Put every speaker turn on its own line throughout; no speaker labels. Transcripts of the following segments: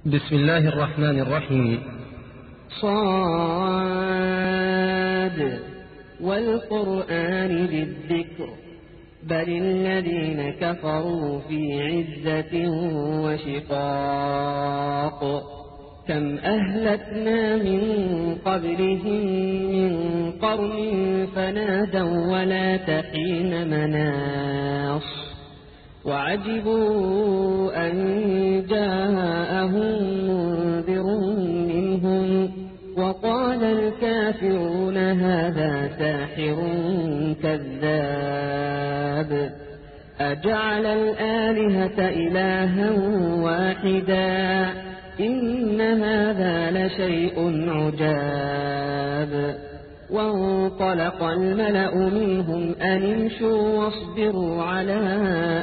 بسم الله الرحمن الرحيم.
صاد والقرآن ذي الذكر بل الذين كفروا في عزة وشقاق كم أهلكنا من قبلهم من قرن فنادوا ولا تحين مناص وعجبوا أن جاءهم منذر منهم وقال الكافرون هذا ساحر كذاب أجعل الآلهة إلها واحدا إن هذا لشيء عجاب وانطلق الملأ منهم أن امشوا واصبروا على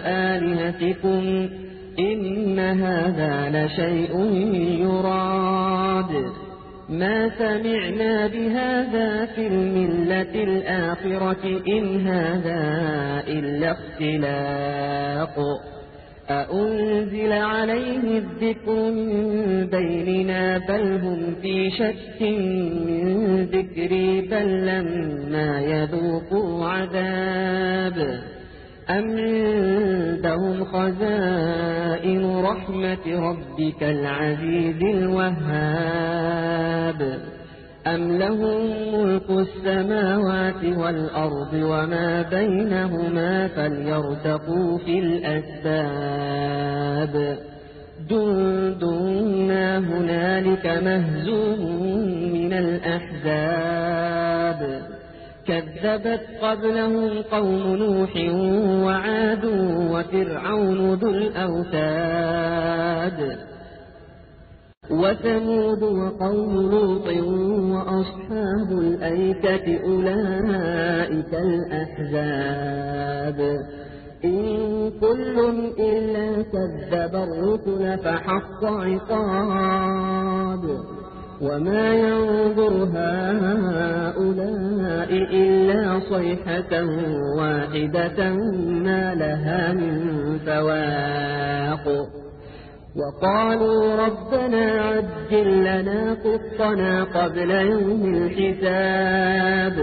آلهتكم إن هذا لشيء يراد ما سمعنا بهذا في الملة الآخرة إن هذا إلا اختلاق أأنزل عليه الذكر من بيننا بل هم في شك من ذكري بل لما يذوقوا عذاب أم عندهم خزائن رحمة ربك العزيز الوهاب أم لهم ملك السماوات والأرض وما بينهما فليرتقوا في الأسباب جند ما هنالك مهزوم من الأحزاب كذبت قبلهم قوم نوح وعاد وفرعون ذو الأوتاد وثمود وقوم لوط وأصحاب الأيكة أولئك الأحزاب إن كل إلا كذب الرسل فحق عقاب وما ينظر هؤلاء إلا صيحة واحدة ما لها من فواق وقالوا ربنا عجل لنا قطنا قبل يوم الحساب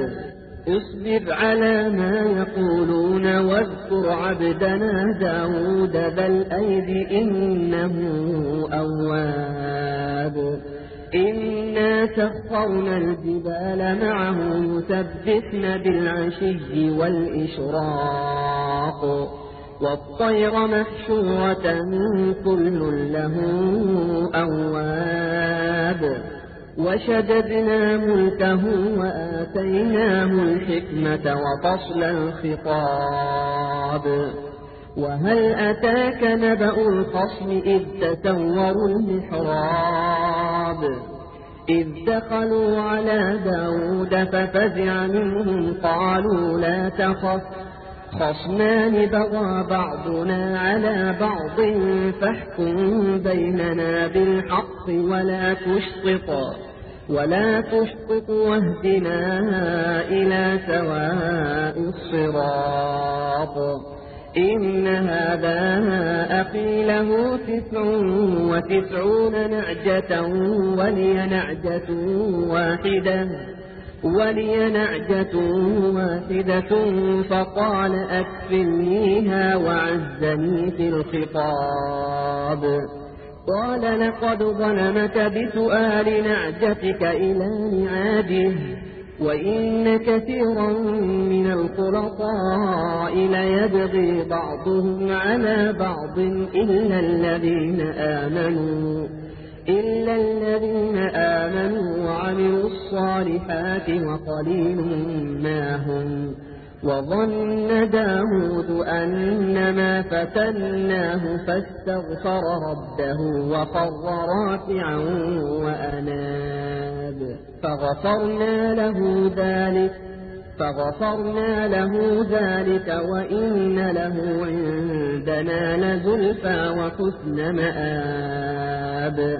اصبر على ما يقولون واذكر عبدنا داود ذا الأيد إنه أواب إنا سخرنا الجبال معه يسبحن بالعشي والإشراق والطير محشورة كل له أواب وشددنا ملكه وآتيناه الحكمة وفصل الخطاب وهل أتاك نبأ الخصم إذ تسوروا المحراب إذ دخلوا على داود ففزع منهم قالوا لا تخف خصمان بغى بعضنا على بعض فاحكم بيننا بالحق ولا تشطط واهدنا إلى سواء الصراط إن هذا أخي له 99 نعجة ولي نعجة واحدة فقال أكفلنيها وعزني في الخطاب قال لقد ظلمك بسؤال نعجتك إلى نعاجه وإن كثيرا من الخلطاء ليبغي بعضهم على بعض إلا الذين آمنوا وعملوا الصالحات وقليل ما هم وظن داود أنما فتناه فاستغفر ربه وخر راكعا وأناب فغفرنا له ذلك وإن له عندنا لزلفى وحسن مآب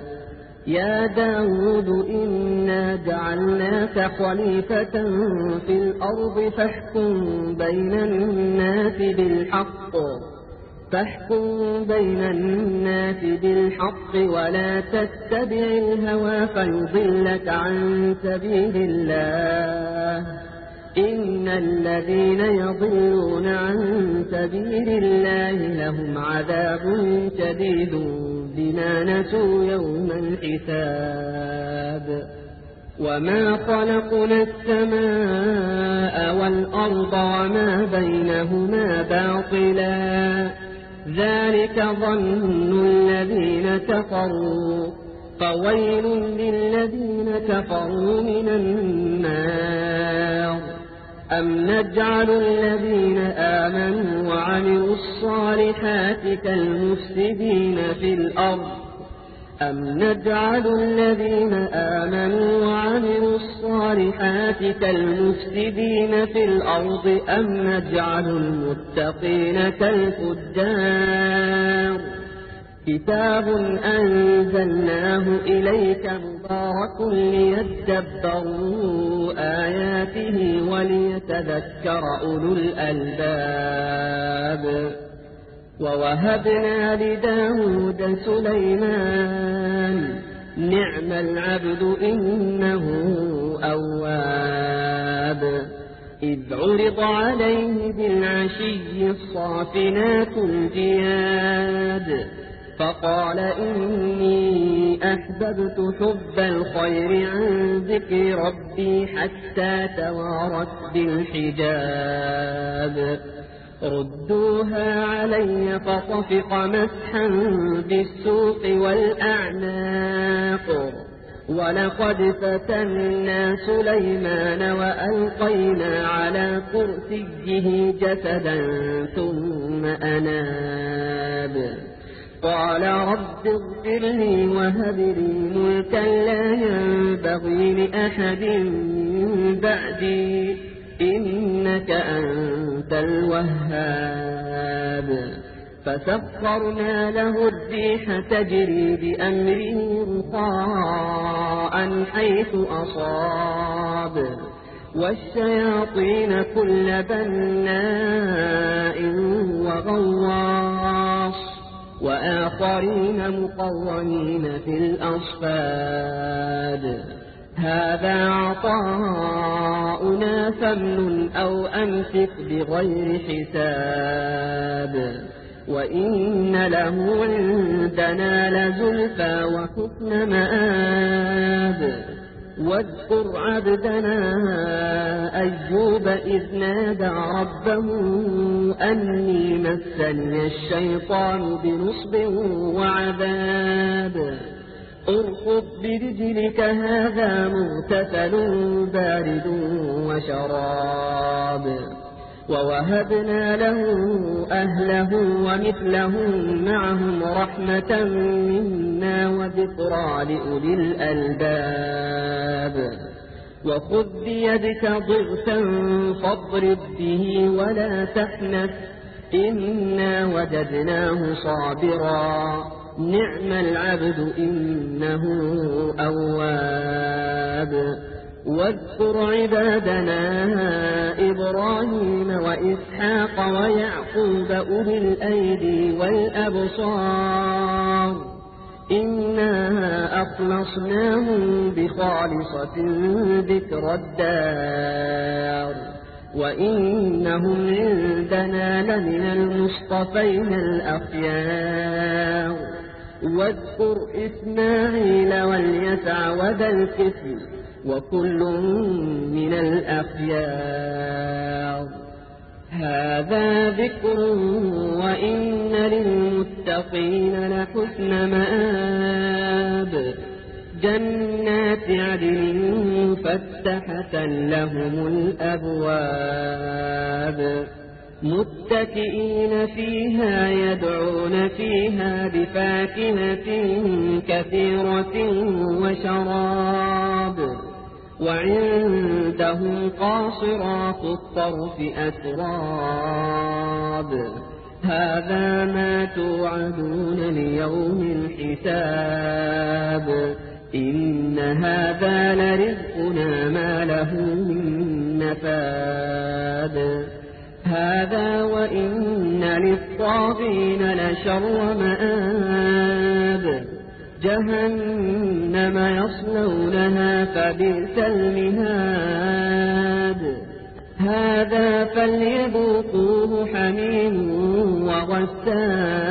يا داود إنا جعلناك خليفة في الأرض فاحكم بين الناس بالحق فاحكم بين الناس بالحق ولا تتبع الهوى فيضلك عن سبيل الله إن الذين يضلون عن سبيل الله لهم عذاب شديد بما نسوا يوم الحساب وما خلقنا السماء والأرض وما بينهما باطلا ذلك ظن الذين كفروا فويل للذين كفروا من النار أم نجعل الذين آمنوا وعملوا الصالحات كالمفسدين في الأرض أم نجعل الذين آمنوا وعملوا الصالحات كالمفسدين في الأرض أم نجعل المتقين كالفجار كتاب أنزلناه إليك مبارك ليدبروا آياته وليتذكر أولو الألباب ووهبنا لداود سليمان نعم العبد إنه أواب إذ عرض عليه بالعشي الصافنات الجياد فقال إني أحببت حب الخير عن ذكر ربي حتى توارت بالحجاب ردوها علي فطفق مسحا بالسوق والأعناق ولقد فتنا سليمان وألقينا على كرسيه جسدا ثم أناب قال رب اغفر لي وهب لي ملكا لا ينبغي لأحد من بعدي إنك أنت الوهاب فسخرنا له الريح تجري بأمره رخاء حيث أصاب والشياطين كل بناء وغواص وآخرين مقرنين في الأصفاد هذا عطاؤنا فامنن أو أمسك بغير حساب وإن له عندنا لزلفى وحسن مآب واذكر عبدنا أيوب إذ نادى ربه أني مسني الشيطان بنصب وعذاب اركض برجلك هذا مغتسل بارد وشراب ووهبنا له أهله ومثلهم معهم رحمة منا وذكرى لأولي الألباب وخذ بيدك ضغثا فاضرب به ولا تحنث إنا وجدناه صابرا نعم العبد إنه أواب واذكر عبادنا إبراهيم وإسحاق ويعقوب أولي الأيدي والأبصار إنا أخلصناهم بخالصة ذكر الدار وإنهم عندنا لمن المصطفين الأخيار واذكر إسماعيل واليسع وذا الكفل وكل من الأخيار هذا ذكر وإن للمتقين لحسن مآب جنات عدن مفتحة لهم الأبواب متكئين فيها يدعون فيها بفاكهة كثيرة وشراب وعندهم قاصرات الطرف أتراب هذا ما توعدون ليوم الحساب إن هذا لرزقنا ما له من نفاد هذا هذا وإن للطاغين لشر مآب جهنم يصلونها فبئس المهاد هذا فليذوقوه حميم وغساق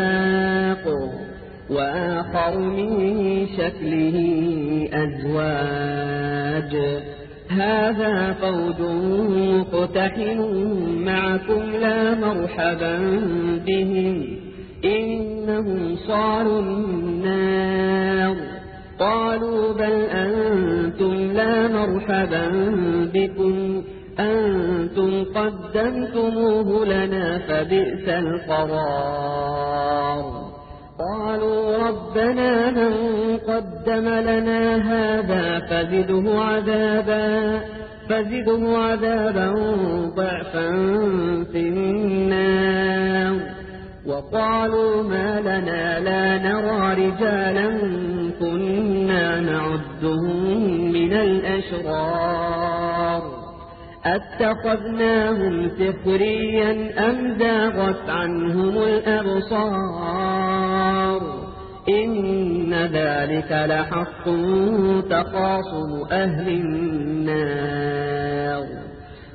وآخر من شكله أزواج هذا فوج مقتحم معكم لا مرحبا بهم إنهم صالوا النار قالوا بل أنتم لا مرحبا بكم أنتم قدمتموه لنا فبئس القرار قالوا ربنا من قدم لنا هذا فزده عذابا ضعفا في النار وقالوا ما لنا لا نرى رجالا كنا نعدهم من الأشرار أتخذناهم سخريا أم زاغت عنهم الأبصار إن ذلك لحق تخاصم أهل النار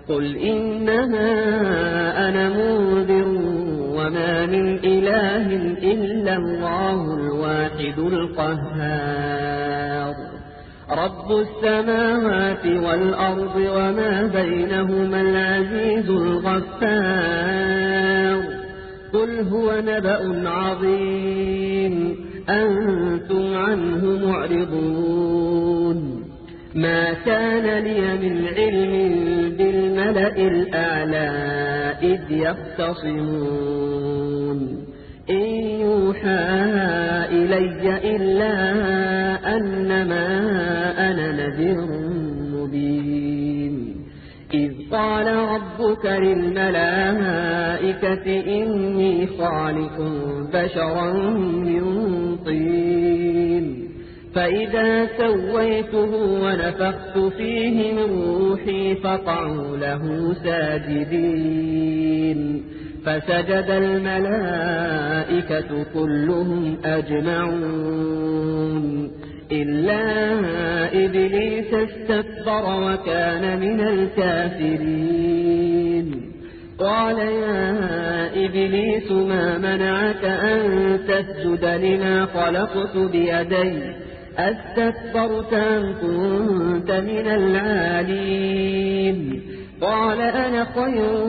قل إنما أنا منذر وما من إله إلا الله الواحد القهار رب السماوات والأرض وما بينهما العزيز الغفار قل هو نبأ عظيم أنتم عنه معرضون ما كان لي من علم بالملأ الأعلى إذ يختصمون إن يوحى إلي إلا أنما أنا نذير مبين إذ قال ربك للملائكة إني خالق بشرا من طين فإذا سويته ونفخت فيه من روحي فقعوا له ساجدين فسجد الملائكة كلهم أجمعون إلا إبليس استكبر وكان من الكافرين قال يا إبليس ما منعك أن تسجد لما خلقت بيدي أستكبرت أم كنت من العالين قال أنا خير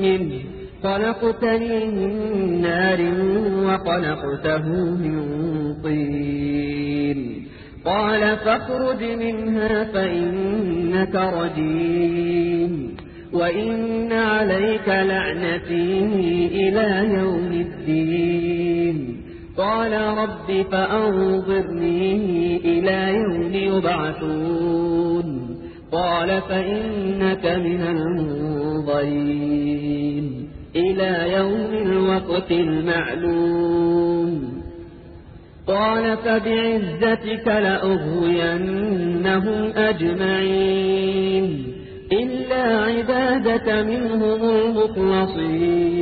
منه خلقتني من نار وخلقته من طين قال فاخرج منها فإنك رجيم وإن عليك لعنتي إلى يوم الدين قال رب فأنظرني إلى يوم يبعثون قال فإنك من المنظرين إلى يوم الوقت المعلوم قال فبعزتك لأغوينهم أجمعين إلا عبادك منهم المخلصين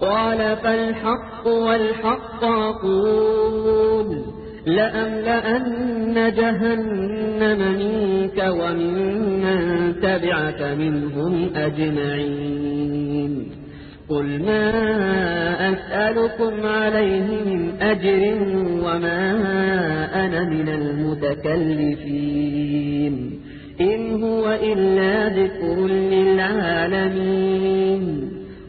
قال فالحق والحق أقول لأملأن جهنم منك ومن تبعك منهم أجمعين قل ما أسألكم عليه من أجر وما أنا من المتكلفين إن هو إلا ذكر للعالمين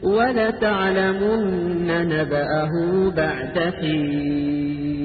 ولتعلمن نبأه بعد حين